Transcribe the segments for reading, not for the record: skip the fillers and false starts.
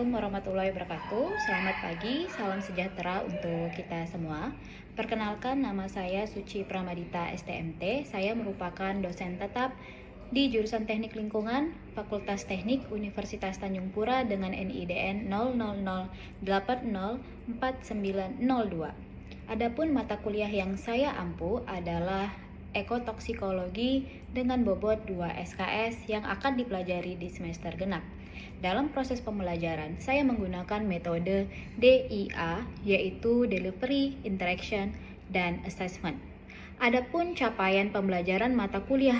Assalamualaikum warahmatullahi wabarakatuh. Selamat pagi, salam sejahtera untuk kita semua. Perkenalkan, nama saya Suci Pramadita STMT. Saya merupakan dosen tetap di jurusan Teknik Lingkungan, Fakultas Teknik Universitas Tanjung Pura dengan NIDN 00080492. Adapun mata kuliah yang saya ampu adalah ekotoksikologi dengan bobot 2 SKS yang akan dipelajari di semester genap. Dalam proses pembelajaran, saya menggunakan metode DIA, yaitu Delivery, Interaction, dan Assessment. Adapun capaian pembelajaran mata kuliah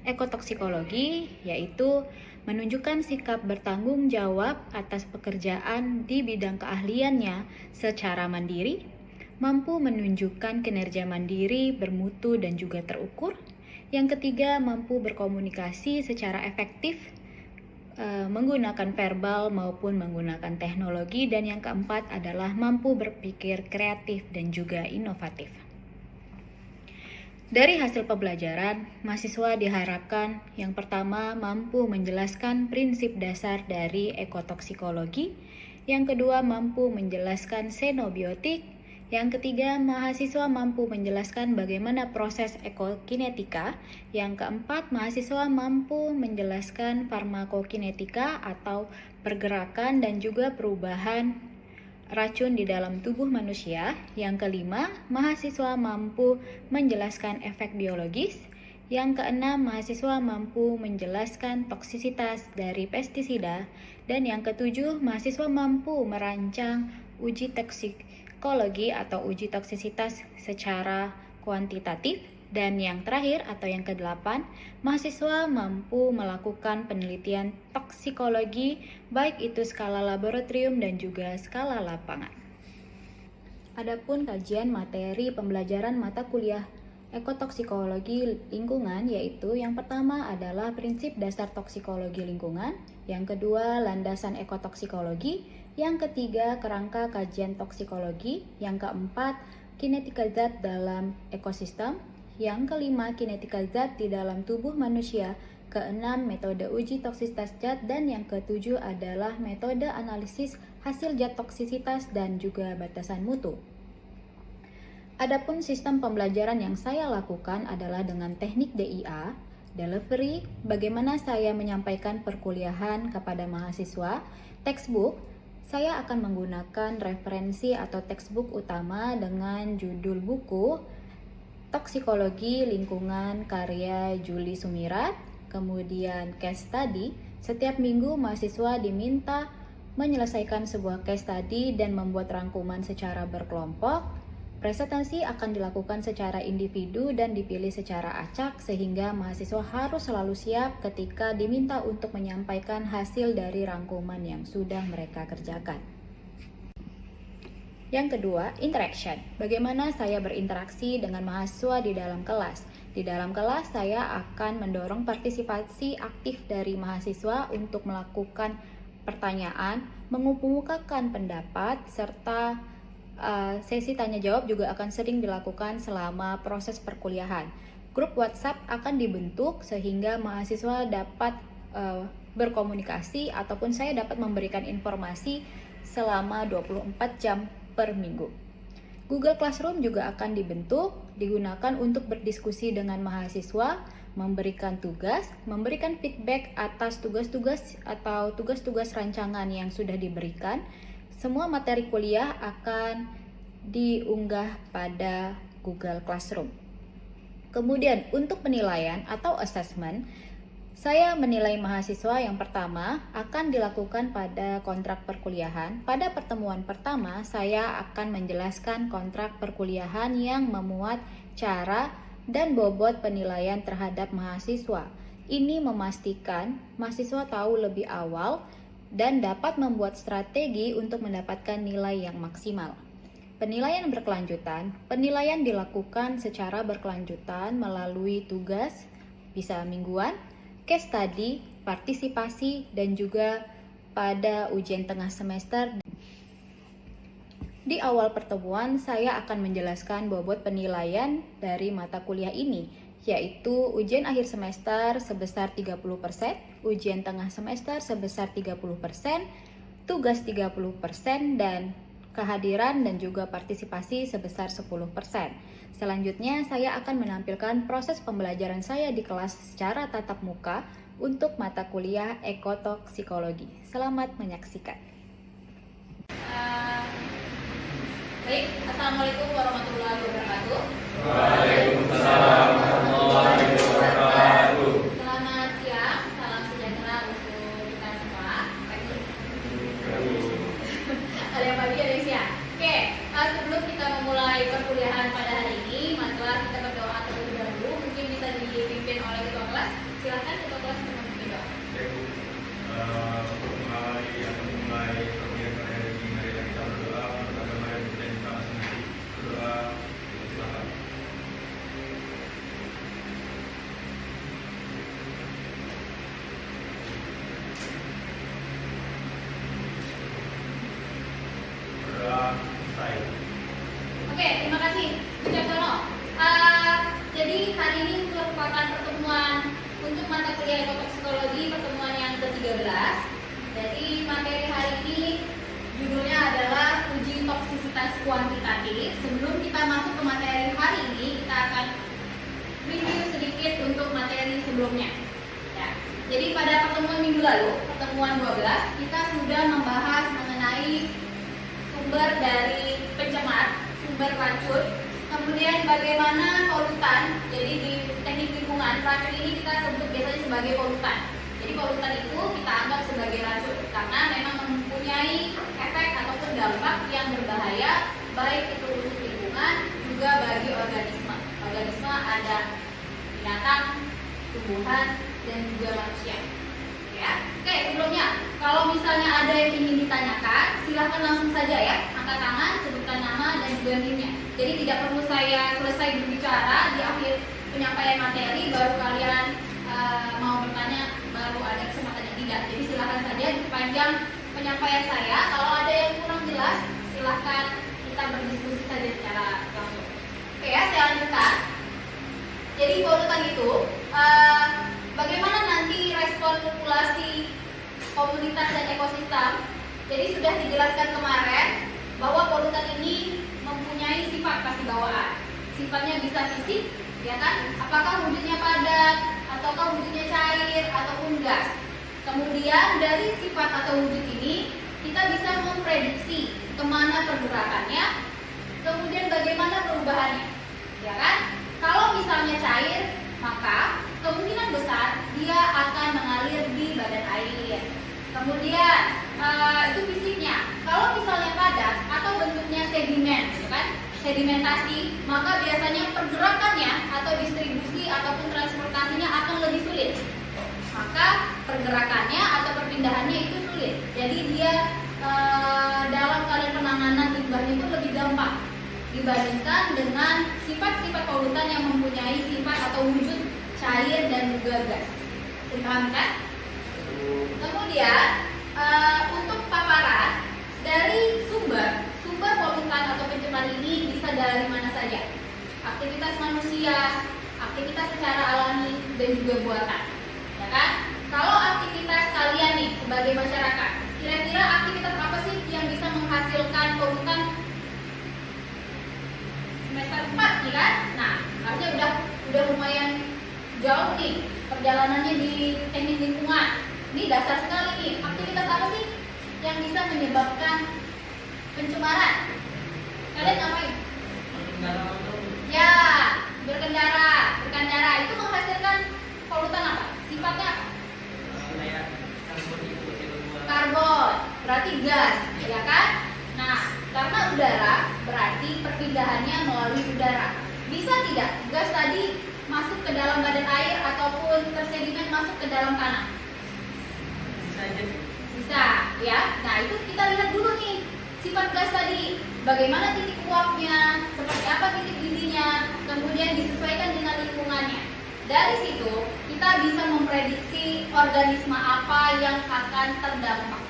ekotoksikologi, yaitu menunjukkan sikap bertanggung jawab atas pekerjaan di bidang keahliannya secara mandiri, mampu menunjukkan kinerja mandiri, bermutu, dan juga terukur. Yang ketiga, mampu berkomunikasi secara efektif, menggunakan verbal maupun menggunakan teknologi, dan yang keempat adalah mampu berpikir kreatif dan juga inovatif. Dari hasil pembelajaran, mahasiswa diharapkan yang pertama mampu menjelaskan prinsip dasar dari ekotoksikologi, yang kedua mampu menjelaskan xenobiotik, yang ketiga, mahasiswa mampu menjelaskan bagaimana proses ekokinetika. Yang keempat, mahasiswa mampu menjelaskan farmakokinetika atau pergerakan dan juga perubahan racun di dalam tubuh manusia. Yang kelima, mahasiswa mampu menjelaskan efek biologis. Yang keenam, mahasiswa mampu menjelaskan toksisitas dari pestisida. Dan yang ketujuh, mahasiswa mampu merancang uji toksikologi atau uji toksisitas secara kuantitatif. Dan yang terakhir atau yang kedelapan, mahasiswa mampu melakukan penelitian toksikologi baik itu skala laboratorium dan juga skala lapangan. Adapun kajian materi pembelajaran mata kuliah ekotoksikologi lingkungan, yaitu yang pertama adalah prinsip dasar toksikologi lingkungan, yang kedua landasan ekotoksikologi, yang ketiga kerangka kajian toksikologi, yang keempat kinetika zat dalam ekosistem, yang kelima kinetika zat di dalam tubuh manusia, keenam metode uji toksisitas zat, dan yang ketujuh adalah metode analisis hasil zat toksisitas dan juga batasan mutu. Adapun sistem pembelajaran yang saya lakukan adalah dengan teknik DIA, delivery, bagaimana saya menyampaikan perkuliahan kepada mahasiswa, textbook, saya akan menggunakan referensi atau textbook utama dengan judul buku Toksikologi Lingkungan karya Juli Sumirat, kemudian case study. Setiap minggu mahasiswa diminta menyelesaikan sebuah case study dan membuat rangkuman secara berkelompok. Presentasi akan dilakukan secara individu dan dipilih secara acak sehingga mahasiswa harus selalu siap ketika diminta untuk menyampaikan hasil dari rangkuman yang sudah mereka kerjakan. Yang kedua, interaction. Bagaimana saya berinteraksi dengan mahasiswa di dalam kelas? Di dalam kelas saya akan mendorong partisipasi aktif dari mahasiswa untuk melakukan pertanyaan, mengemukakan pendapat, serta sesi tanya jawab juga akan sering dilakukan selama proses perkuliahan. Grup WhatsApp akan dibentuk sehingga mahasiswa dapat berkomunikasi ataupun saya dapat memberikan informasi selama 24 jam per minggu. Google Classroom juga akan dibentuk, digunakan untuk berdiskusi dengan mahasiswa, memberikan tugas, memberikan feedback atas tugas-tugas atau tugas-tugas rancangan yang sudah diberikan. Semua materi kuliah akan diunggah pada Google Classroom. Kemudian untuk penilaian atau assessment, saya menilai mahasiswa yang pertama akan dilakukan pada kontrak perkuliahan. Pada pertemuan pertama, saya akan menjelaskan kontrak perkuliahan yang memuat cara dan bobot penilaian terhadap mahasiswa. Ini memastikan mahasiswa tahu lebih awal dan dapat membuat strategi untuk mendapatkan nilai yang maksimal. Penilaian berkelanjutan. Penilaian dilakukan secara berkelanjutan melalui tugas, bisa mingguan, case study, partisipasi, dan juga pada ujian tengah semester. Di awal pertemuan, saya akan menjelaskan bobot penilaian dari mata kuliah ini, yaitu ujian akhir semester sebesar 30%, ujian tengah semester sebesar 30%, tugas 30%, dan kehadiran dan juga partisipasi sebesar 10%. Selanjutnya, saya akan menampilkan proses pembelajaran saya di kelas secara tatap muka untuk mata kuliah ekotoksikologi. Selamat menyaksikan. Baik, Assalamualaikum warahmatullahi wabarakatuh. Waalaikumsalam warahmatullahi wabarakatuh. Selamat siang, salam sejahtera untuk kita semua. Ada yang pagi, ada yang siang. Oke, sebelum kita memulai perkuliahan pada hari ini, marilah kita berdoa terlebih dahulu. Mungkin bisa dipimpin oleh ketua kelas. Silakan ketua kelas untuk memimpin doa. Untuk mulai perkuliahan pada hari ini, marilah kita berdoa. Pertama yang kita minta masing-masing berdoa. Silakan. Oke, terima kasih Bu Caksono. Jadi hari ini merupakan pertemuan untuk mata kuliah ekotoksikologi, pertemuan yang ke-13. Jadi materi hari ini judulnya adalah uji toksisitas kuantitatif. Sebelum kita masuk ke materi hari ini, kita akan review sedikit untuk materi sebelumnya. Ya. Jadi pada pertemuan minggu lalu, pertemuan 12, kita sudah membahas mengenai sumber dari pencemar, sumber racun, kemudian bagaimana polutan. Jadi di teknik lingkungan, racun ini kita sebut biasanya sebagai polutan. Jadi polutan itu kita anggap sebagai racun karena memang mempunyai efek ataupun dampak yang berbahaya, baik itu untuk lingkungan juga bagi organisme. Organisme ada binatang, tumbuhan, dan juga manusia. Ya. Oke, sebelumnya kalau misalnya ada yang ingin ditanyakan, silahkan langsung saja ya, angkat tangan, sebutkan nama dan juga NIM-nya. Jadi tidak perlu saya selesai berbicara di akhir penyampaian materi baru kalian mau bertanya, baru ada kesempatan yang tidak. Jadi silahkan saja di sepanjang penyampaian saya, kalau ada yang kurang jelas, silahkan kita berdiskusi saja secara langsung. Oke ya, saya lanjutkan. Jadi polutan itu bagaimana nanti respon populasi, komunitas dan ekosistem. Jadi sudah dijelaskan kemarin bahwa polutan ini mempunyai sifat pasti bawaan. Sifatnya bisa fisik, ya kan? Apakah wujudnya padat, ataukah wujudnya cair, ataupun gas. Kemudian dari sifat atau wujud ini kita bisa memprediksi kemana pergerakannya, kemudian bagaimana perubahannya, ya kan? Kalau misalnya cair, maka kemungkinan besar dia akan mengalir di badan air. Kemudian itu fisiknya. Kalau misalnya padat atau bentuknya sedimen, gitu kan? Sedimentasi, maka biasanya pergerakannya atau distribusi ataupun transportasinya akan lebih sulit. Maka pergerakannya atau perpindahannya itu sulit. Jadi dia dalam keadaan penanganan limbahnya itu lebih gampang dibandingkan dengan sifat-sifat polutan yang mempunyai sifat atau wujud cair dan juga gas. Paham kan? Kemudian untuk paparan dari sumber polutan atau pencemar ini bisa dari mana saja. Aktivitas manusia, aktivitas secara alami dan juga buatan. Ya kan? Kalau aktivitas kalian nih sebagai masyarakat, kira-kira aktivitas apa sih yang bisa menghasilkan polutan? Semester 4 nih kan? Nah, artinya udah lumayan jauh nih perjalanannya di teknik lingkungan. Ini dasar sekali nih. Aktivitas apa sih yang bisa menyebabkan pencemaran? Kalian ngapain? Ya, berkendara. Berkendara itu menghasilkan polutan apa? Sifatnya apa? Karbon, berarti gas, ya kan? Nah, karena udara berarti perpindahannya melalui udara. Bisa tidak gas tadi masuk ke dalam badan air ataupun tersedimen masuk ke dalam tanah? Bisa, ya. Nah, itu kita lihat dulu nih sifat gas tadi. Bagaimana titik uapnya, seperti apa titik didihnya, kemudian disesuaikan dengan lingkungannya. Dari situ kita bisa memprediksi organisme apa yang akan terdampak.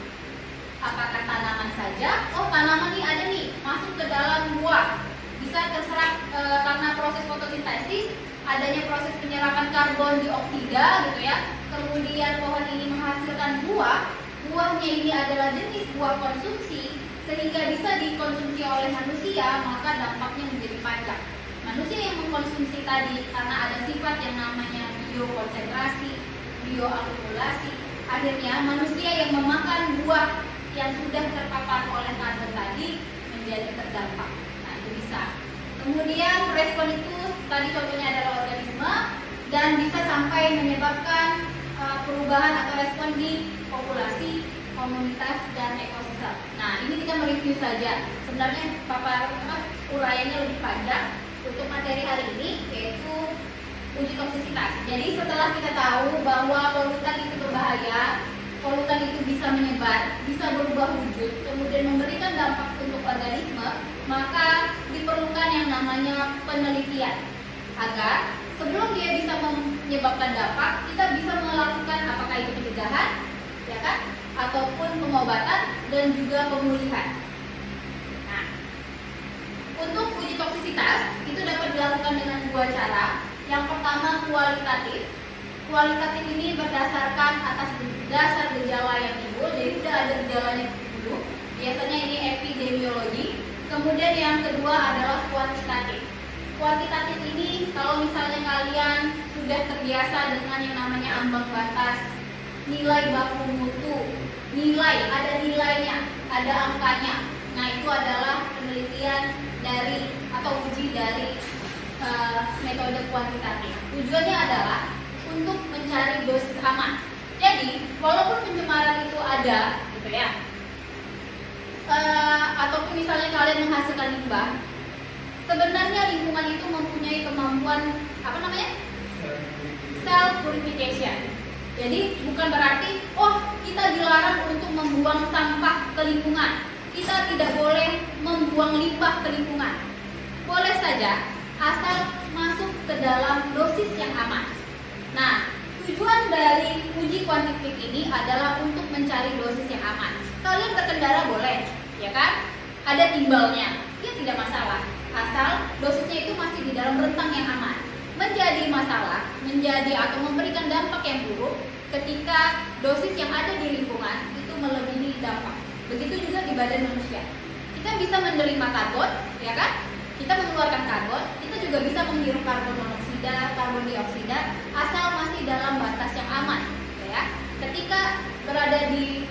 Apakah tanaman saja? Oh, tanaman nih ada nih masuk ke dalam buah, bisa terserap karena proses fotosintesis, adanya proses penyerapan karbon dioksida gitu ya. Kemudian pohon ini menghasilkan buah, buahnya dampaknya ini adalah jenis buah konsumsi sehingga bisa dikonsumsi oleh manusia, maka dampaknya menjadi panjang. Manusia yang mengkonsumsi tadi karena ada sifat yang namanya biokonsentrasi, bioakumulasi, akhirnya manusia yang memakan buah yang sudah terpapar oleh karbon tadi menjadi terdampak. Nah, itu bisa. Kemudian respon itu tadi contohnya adalah organisme dan bisa sampai menyebabkan perubahan atau respon di populasi, komunitas, dan ekosistem. Nah, ini kita mereview saja. Sebenarnya uraiannya lebih panjang untuk materi hari ini, yaitu uji toksisitas. Jadi setelah kita tahu bahwa polutan itu berbahaya, polutan itu bisa menyebar, bisa berubah wujud, kemudian memberikan dampak untuk organisme, maka diperlukan yang namanya penelitian agar sebelum dia bisa menyebabkan dampak, kita bisa melakukan apakah itu pencegahan, ya kan, ataupun pengobatan dan juga pemulihan. Nah, untuk uji toksisitas itu dapat dilakukan dengan dua cara. Yang pertama kualitatif. Kualitatif ini berdasarkan atas dasar gejala yang timbul, jadi sudah ada gejalanya dulu. Biasanya ini epidemiologi. Kemudian yang kedua adalah kuantitatif. Kuantitatif ini kalau misalnya kalian sudah terbiasa dengan yang namanya ambang batas, nilai baku mutu, ada nilainya, ada angkanya. Nah, itu adalah penelitian dari atau uji dari metode kuantitatif. Tujuannya adalah untuk mencari dosis aman. Jadi, walaupun pencemaran itu ada, gitu ya, ataupun misalnya kalian menghasilkan limbah, sebenarnya lingkungan itu mempunyai kemampuan self purification. Jadi bukan berarti kita dilarang untuk membuang sampah ke lingkungan, kita tidak boleh membuang limbah ke lingkungan. Boleh saja asal masuk ke dalam dosis yang aman. Nah, tujuan dari uji kuantitatif ini adalah untuk mencari dosis yang aman. Kalian berkendara boleh, ya kan? Ada timbalnya, ya tidak masalah. Asal dosisnya itu masih di dalam rentang yang aman. Menjadi masalah, atau memberikan dampak yang buruk ketika dosis yang ada di lingkungan itu melebihi dampak. Begitu juga di badan manusia. Kita bisa menerima karbon, ya kan? Kita mengeluarkan karbon, kita juga bisa menghirup karbon monoksida, karbon dioksida, asal masih dalam batas yang aman, ya. Ketika berada di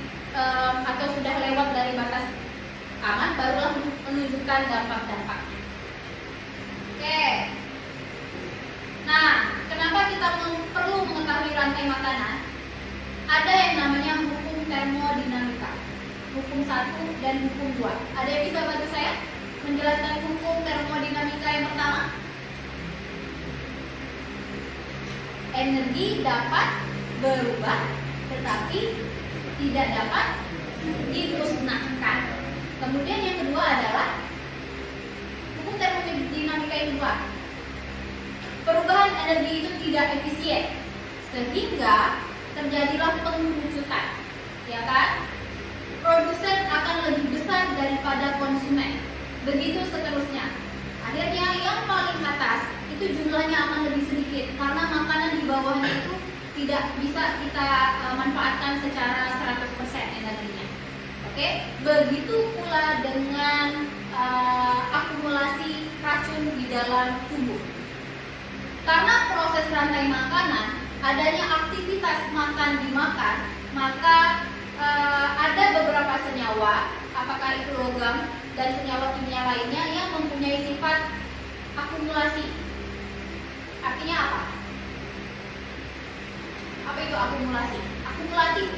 atau sudah lewat dari batas aman, barulah menunjukkan dampak-dampaknya. Oke. Nah, kenapa kita perlu mengetahui rantai makanan? Ada yang namanya hukum termodinamika, hukum 1 dan hukum 2. Ada yang bisa bantu saya menjelaskan hukum termodinamika yang pertama? Energi dapat berubah, tetapi tidak dapat dimusnahkan. Kemudian yang kedua adalah hukum termodinamika yang kedua. Perubahan energi itu tidak efisien, sehingga terjadilah pengerucutan, ya kan? Produsen akan lebih besar daripada konsumen. Begitu seterusnya. Akhirnya yang paling atas itu jumlahnya akan lebih sedikit karena makanan di bawahnya itu tidak bisa kita manfaatkan secara 100% energinya. Oke? Begitu pula dengan akumulasi racun di dalam tubuh. Karena proses rantai makanan, adanya aktivitas makan dimakan, maka ada beberapa senyawa, apakah itu logam dan senyawa kimia lainnya yang mempunyai sifat akumulasi. Artinya apa? Apa itu akumulasi? Akumulatif.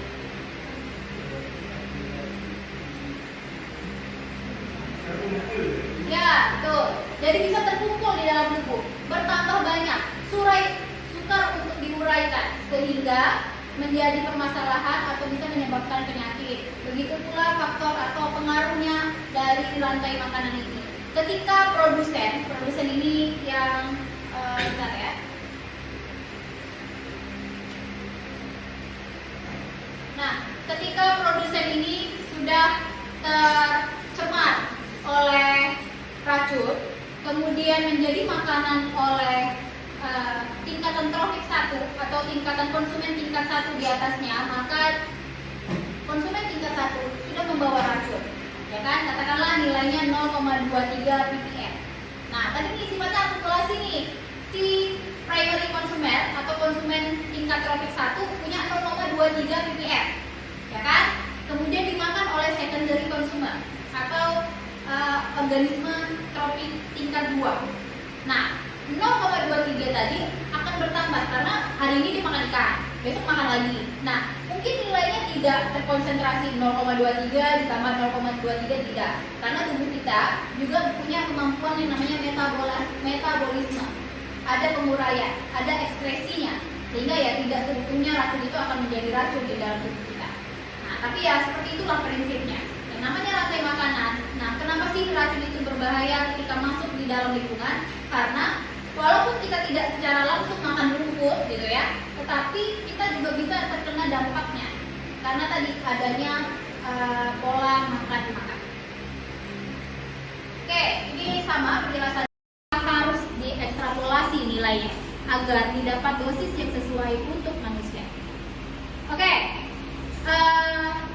Ya, betul. Jadi bisa terkumpul di dalam tubuh, bertambah banyak, sukar untuk diuraikan, sehingga menjadi permasalahan atau bisa menyebabkan penyakit. Begitu pula faktor atau pengaruhnya dari rantai makanan ini. Ketika produsen ini yang bentar ya. Nah, ketika produsen ini sudah tercemar oleh racun, kemudian menjadi makanan oleh tingkatan trofik 1 atau tingkatan konsumen tingkat 1 di atasnya, maka konsumen tingkat nilainya 0,23 ppm. Nah, tadi ini sifatnya akumulasi nih. Si primary consumer atau konsumen tingkat tropik 1 punya 0,23 ppm, ya kan? Kemudian dimakan oleh secondary consumer atau organisme tropik tingkat 2. Nah, 0,23 tadi akan bertambah karena hari ini dia makan ikan, besok makan lagi. Nah, mungkin nilainya tidak terkonsentrasi 0,23 ditambah 0,23 tidak, karena tubuh kita juga punya kemampuan yang namanya metabolisme. Ada penguraian, ada ekspresinya, sehingga ya tidak seutuhnya racun itu akan menjadi racun di dalam tubuh kita. Nah, tapi ya seperti itulah prinsipnya. Yang namanya rantai makanan. Nah, kenapa sih racun itu berbahaya ketika masuk di dalam lingkungan? Karena walaupun kita tidak secara langsung makan rumput gitu ya, tetapi kita juga bisa terkena dampaknya karena tadi adanya pola makan. Oke, ini sama penjelasan, harus diekstrapolasi nilainya agar didapat dosis yang sesuai untuk manusia. Oke,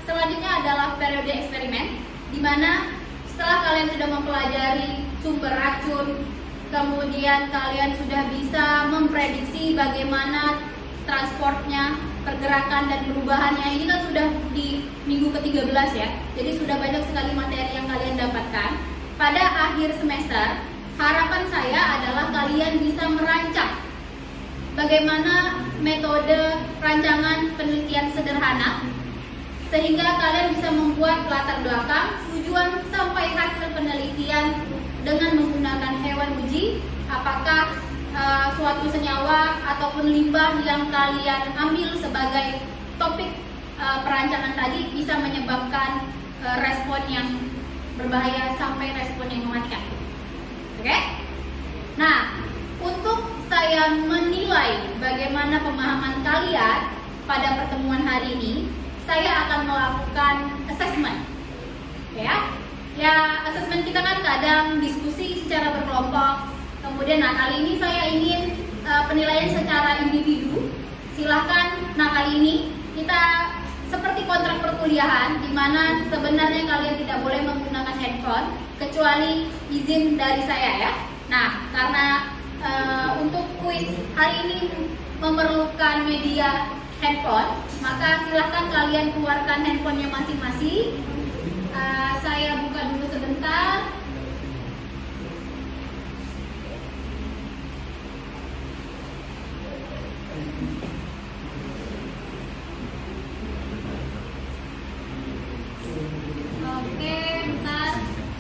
selanjutnya adalah periode eksperimen, di mana setelah kalian sudah mempelajari sumber racun, kemudian kalian sudah bisa memprediksi bagaimana transportnya, pergerakan dan perubahannya. Ini kan sudah di minggu ke-13 ya. Jadi sudah banyak sekali materi yang kalian dapatkan. Pada akhir semester, harapan saya adalah kalian bisa merancang bagaimana metode rancangan penelitian sederhana sehingga kalian bisa membuat latar belakang, tujuan sampai hasil penelitian dengan menggunakan hewan uji, apakah suatu senyawa ataupun limbah yang kalian ambil sebagai topik perancangan tadi bisa menyebabkan respon yang berbahaya sampai respon yang mematikan. Oke? Nah, untuk saya menilai bagaimana pemahaman kalian pada pertemuan hari ini, saya akan melakukan assessment. Ya, assessment kita kan kadang diskusi secara berkelompok. Kemudian, nah kali ini saya ingin penilaian secara individu. Silahkan, nah kali ini kita seperti kontrak perkuliahan, di mana sebenarnya kalian tidak boleh menggunakan handphone kecuali izin dari saya ya. Nah, karena untuk kuis hari ini memerlukan media handphone, maka silahkan kalian keluarkan handphonenya masing-masing. Saya buka dulu sebentar. Oke, bentar.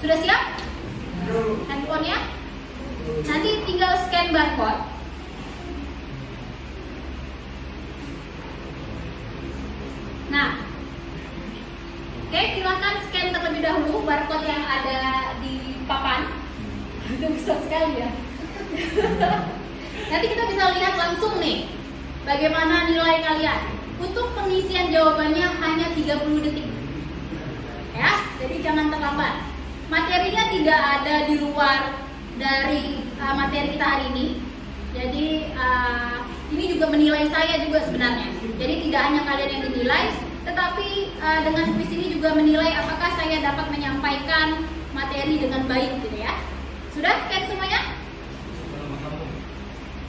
Sudah siap? Handphonenya? Nanti tinggal scan barcode. Nah, oke, silahkan scan terlebih dahulu barcode yang ada di papan. Itu besar sekali ya. Nanti kita bisa lihat langsung nih bagaimana nilai kalian. Untuk pengisian jawabannya hanya 30 detik. Ya, jadi jangan terlambat. Materinya tidak ada di luar dari materi kita hari ini. Jadi ini juga menilai saya juga sebenarnya. Jadi tidak hanya kalian yang dinilai, tetapi dengan kuis ini juga menilai apakah saya dapat menyampaikan materi dengan baik gitu ya. Sudah scan semuanya?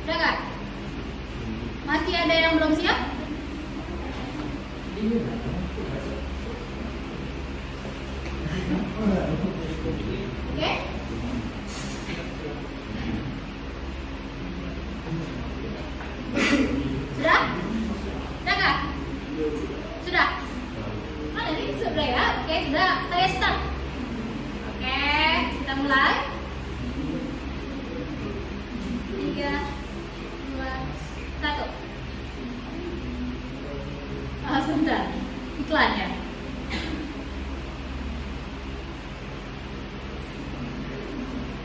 Sudah nggak? Masih ada yang belum siap? Oke? Sudah? Sudah nggak? Sudah? Oh, ini sudah ya? Oke, sudah. Saya start. Oke, kita mulai. 3, 2, 1. Sebentar. Iklan ya?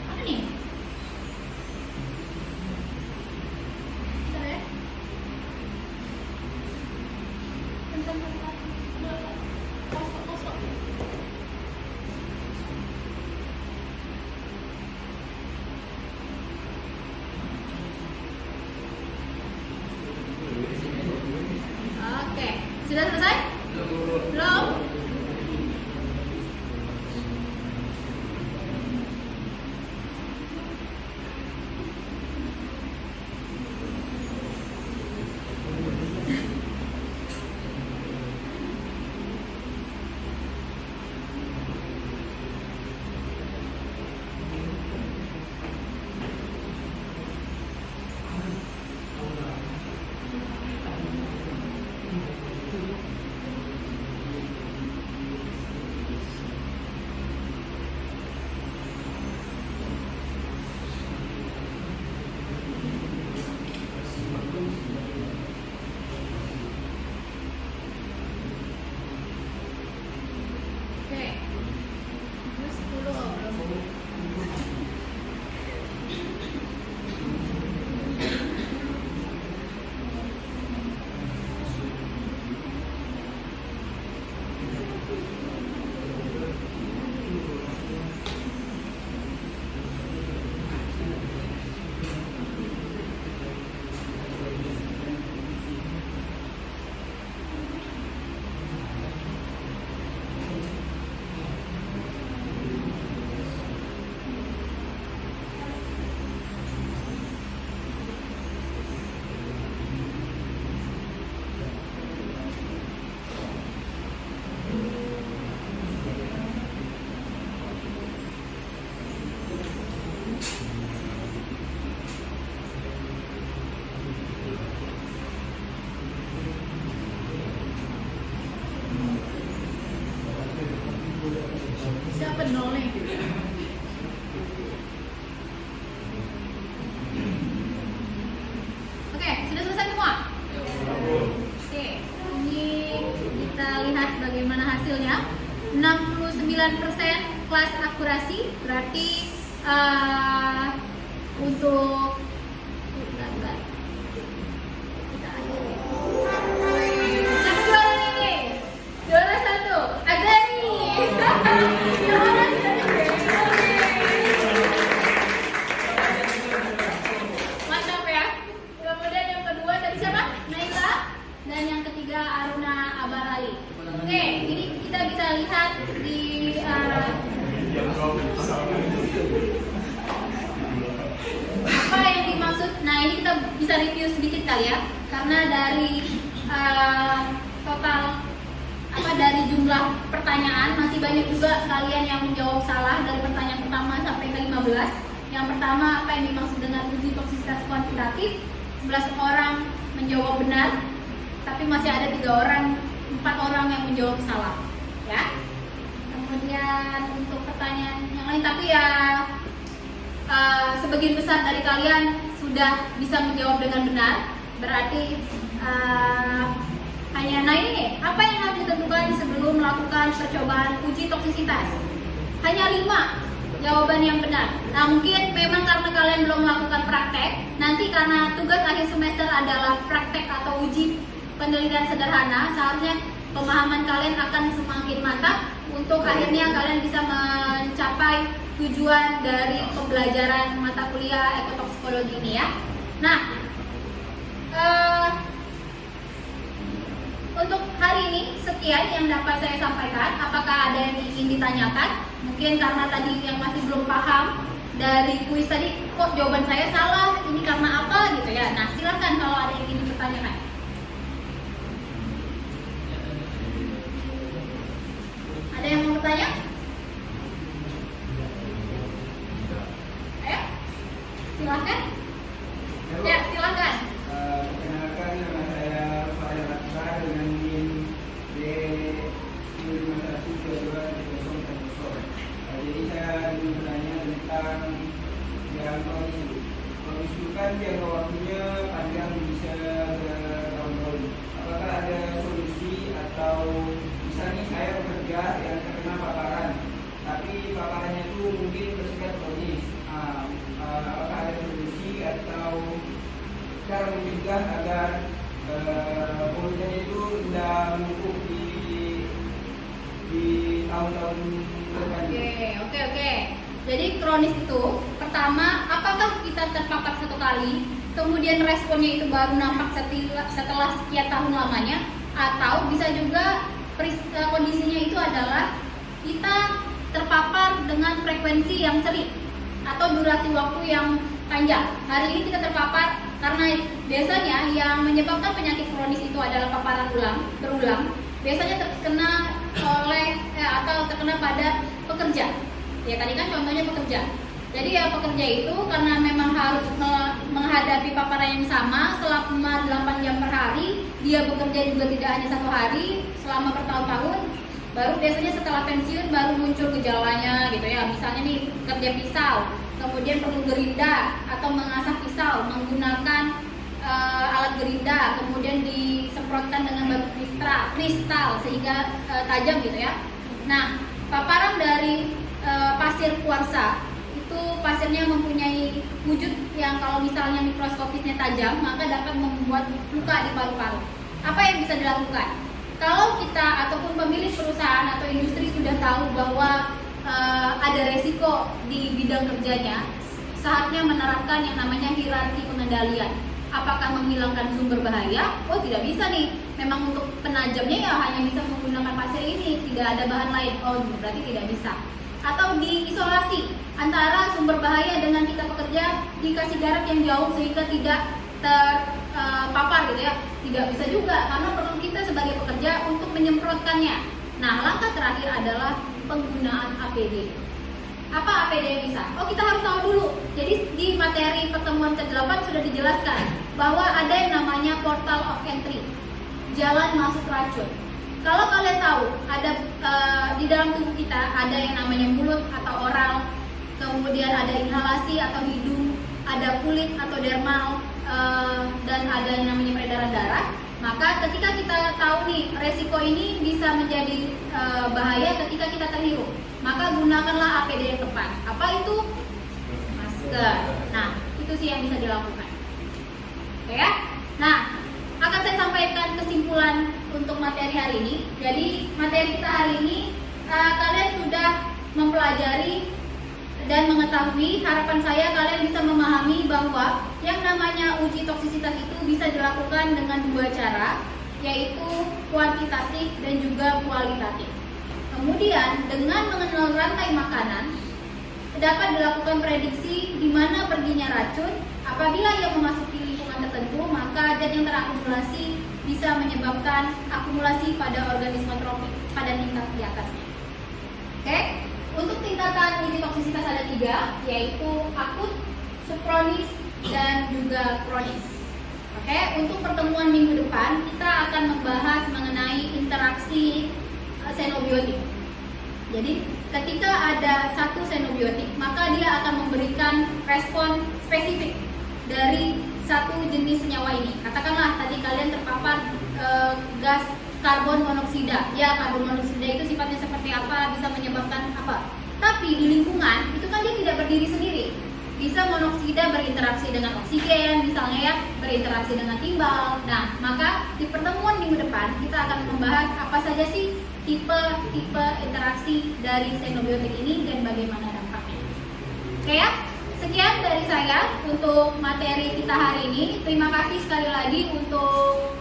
Apa nih? Bentar ya. Kosong. Oke, sudah selesai? Belum. Siapa nol nih? Oke, sudah selesai semua? Oke, ini kita lihat bagaimana hasilnya. 69% kelas akurasi, berarti untuk siapa juara nih? Juara 1, Azari. Mantap ya. Kemudian yang kedua tadi siapa? Naila. Dan yang ketiga Aruna Abarali. Oke, ini kita bisa lihat di apa yang dimaksud. Nah, ini kita bisa review sedikit kali ya. Karena dari total dari jumlah pertanyaan masih banyak juga kalian yang menjawab salah dari pertanyaan pertama sampai ke 15. Yang pertama, apa yang dimaksud dengan uji toksisitas kuantitatif? 11 orang menjawab benar, tapi masih ada 4 orang yang menjawab salah, ya. Kemudian untuk pertanyaan yang lain, tapi ya sebagian besar dari kalian sudah bisa menjawab dengan benar, berarti hanya, nah ini nih, apa yang harus ditentukan sebelum melakukan percobaan uji toksisitas? Hanya 5 jawaban yang benar. Nah, mungkin memang karena kalian belum melakukan praktek, nanti karena tugas akhir semester adalah praktek atau uji penelitian sederhana, seharusnya pemahaman kalian akan semakin mantap untuk akhirnya kalian bisa mencapai tujuan dari pembelajaran mata kuliah ekotoksikologi ini ya. Nah, untuk hari ini sekian yang dapat saya sampaikan. Apakah ada yang ingin ditanyakan? Mungkin karena tadi yang masih belum paham dari kuis tadi, kok jawaban saya salah, ini karena apa gitu ya. Nah, silakan kalau ada yang ingin dipertanyakan. Ada yang mau bertanya? Ayo, silakan. Ya, silakan. Perkenalkan, nama saya Farid Akbar dengan NIM D10512210. Jadi saya ingin bertanya tentang yang kronis. Kronis itu kan jangka waktunya panjang, bisa bertahun-tahun. Apakah ada solusi atau misalnya saya bekerja yang terkena paparan, tapi paparannya itu mungkin bersifat kronis. Apakah ada solusi atau cara mencegah agar polutan itu tidak menumpuk di tahun-tahun depan? Oke. Jadi kronis itu pertama, apakah kita terpapar satu kali, kemudian responnya itu baru nampak setelah sekian tahun lamanya, atau bisa juga kondisinya itu adalah kita terpapar dengan frekuensi yang sering atau durasi waktu yang panjang. Hari ini kita terpapar karena biasanya yang menyebabkan penyakit kronis itu adalah paparan berulang. Biasanya terkena atau terkena pada pekerja. Ya tadi kan contohnya pekerja. Jadi ya pekerja itu karena memang harus menghadapi paparan yang sama selama 8 jam per hari, dia bekerja juga tidak hanya 1 hari selama bertahun-tahun. Baru biasanya setelah pensiun baru muncul gejalanya gitu ya. Misalnya nih kerja pisau, kemudian perlu gerinda atau mengasah pisau menggunakan alat gerinda, kemudian disemprotkan dengan batu kristal sehingga tajam gitu ya. Nah, paparan dari pasir kuarsa itu pasirnya mempunyai wujud yang kalau misalnya mikroskopisnya tajam maka dapat membuat luka di paru-paru. Apa yang bisa dilakukan? kalau kita ataupun pemilik perusahaan atau industri sudah tahu bahwa ada resiko di bidang kerjanya, seharusnya menerapkan yang namanya hierarki pengendalian. Apakah menghilangkan sumber bahaya? Oh, tidak bisa nih. Memang untuk penajamnya ya hanya bisa menggunakan pasir ini, tidak ada bahan lain. Oh, berarti tidak bisa. Atau diisolasi antara sumber bahaya dengan kita bekerja, dikasih jarak yang jauh sehingga tidak terpapar gitu ya. Tidak bisa juga karena perlu kita sebagai pekerja untuk menyemprotkannya. Nah, langkah terakhir adalah penggunaan APD. Apa APD yang bisa? Oh, kita harus tahu dulu. Jadi di materi pertemuan ke-8 sudah dijelaskan bahwa ada yang namanya portal of entry, jalan masuk racun. Kalau kalian tahu ada di dalam tubuh kita ada yang namanya mulut atau oral, kemudian ada inhalasi atau hidung, ada kulit atau dermal, dan ada yang namanya peredaran darah. Maka ketika kita tahu nih resiko ini bisa menjadi bahaya ketika kita terhirup, maka gunakanlah APD yang tepat. Apa itu? Masker. Nah, itu sih yang bisa dilakukan. Oke ya? Nah, akan saya sampaikan kesimpulan untuk materi hari ini. Jadi materi kita hari ini kalian sudah mempelajari dan mengetahui. Harapan saya kalian bisa memahami bahwa yang namanya uji toksisitas itu bisa dilakukan dengan dua cara, yaitu kuantitatif dan juga kualitatif. Kemudian dengan mengenal rantai makanan dapat dilakukan prediksi di mana perginya racun. Apabila ia memasuki lingkungan tertentu, maka zat yang terakumulasi bisa menyebabkan akumulasi pada organisme tropik pada tingkat di atasnya. Oke? Untuk tingkatan uji toksisitas ada 3, yaitu akut, subkronis, dan juga kronis. Oke, untuk pertemuan minggu depan kita akan membahas mengenai interaksi xenobiotik. Jadi ketika ada satu xenobiotik, maka dia akan memberikan respon spesifik dari satu jenis senyawa ini. Katakanlah tadi kalian terpapar gas karbon monoksida. Ya, karbon monoksida itu sifatnya seperti apa, bisa menyebabkan apa. Tapi di lingkungan itu kan dia tidak berdiri sendiri. Bisa monoksida berinteraksi dengan oksigen, misalnya ya, berinteraksi dengan timbal. Nah, maka di pertemuan minggu depan kita akan membahas apa saja sih tipe interaksi dari xenobiotik ini dan bagaimana dampaknya. Oke ya? Sekian dari saya untuk materi kita hari ini. Terima kasih sekali lagi untuk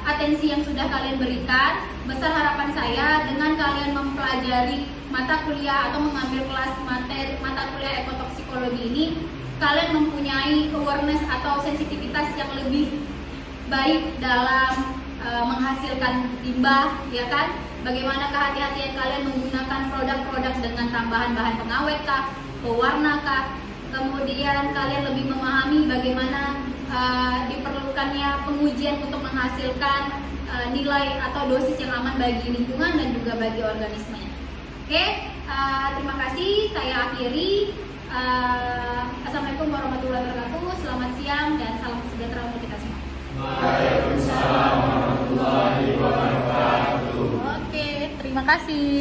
atensi yang sudah kalian berikan. Besar harapan saya dengan kalian mempelajari mata kuliah atau mengambil kelas mata kuliah ekotoksikologi ini, kalian mempunyai awareness atau sensitivitas yang lebih baik dalam menghasilkan limbah, ya kan? Bagaimana kehati-hatian kalian menggunakan produk-produk dengan tambahan bahan pengawet kah, pewarna kah? Kemudian kalian lebih memahami bagaimana diperlukannya pengujian untuk menghasilkan nilai atau dosis yang aman bagi lingkungan dan juga bagi organismenya. Oke, terima kasih. Saya akhiri. Assalamualaikum warahmatullahi wabarakatuh. Selamat siang dan salam sejahtera untuk kita semua. Waalaikumsalam warahmatullahi wabarakatuh. Oke, terima kasih.